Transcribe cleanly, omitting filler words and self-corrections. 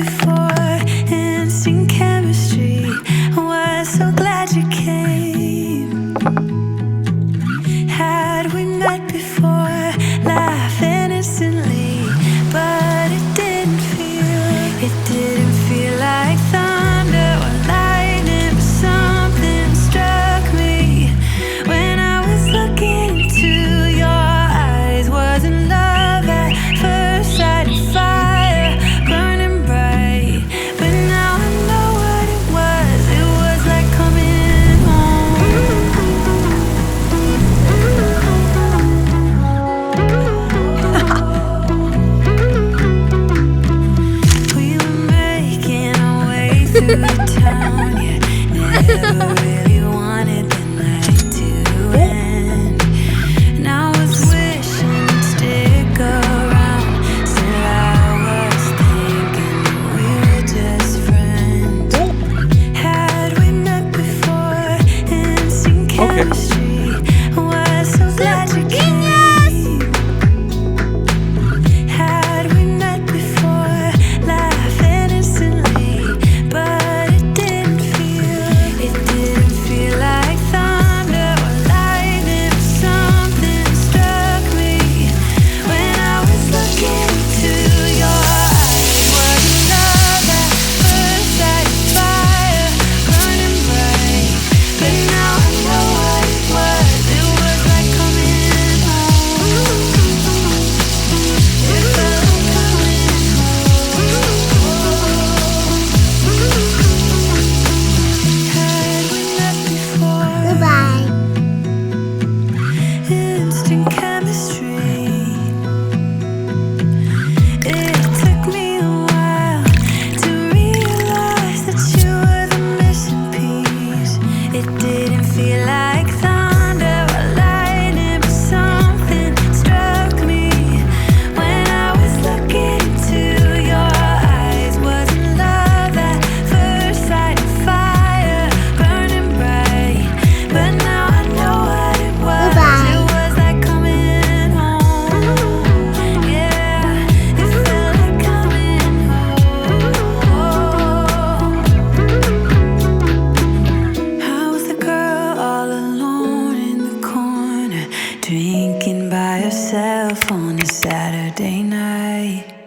before, instant chemistry. Was so glad you came. Had we met before, laugh innocently, but it didn't feel like thunder or lightning, but something struck me when I was looking into your eyes. Wasn't love at first sight, and fire burning bright, but now I know what it was. It was like coming home. We were making our way through the town, yeah. Never really wanted the night to end. And I was wishing you'd stick around. Still I was thinking we were just friends. Had we met before, instant chemistry. Was so glad you came. Had we met before, laugh innocently, but it didn't feel like thunder or lightning. Something struck me when I was looking into your eyes. Wasn't love at first sight, fire burning bright, but now I know what it was. It was like coming home. It felt like coming home. Had we met before? Goodbye. Instant chemistry. It took me a while to realize that you were the missing piece. It didn't feel like thunder or lightning, but something struck me when I was looking into your eyes. Wasn't love at first sight, and fire burning bright, but now I know what it was. Goodbye. It was like coming home. Yeah, it felt like coming home. I was the girl all alone in the corner, drinking by herself on a Saturday night.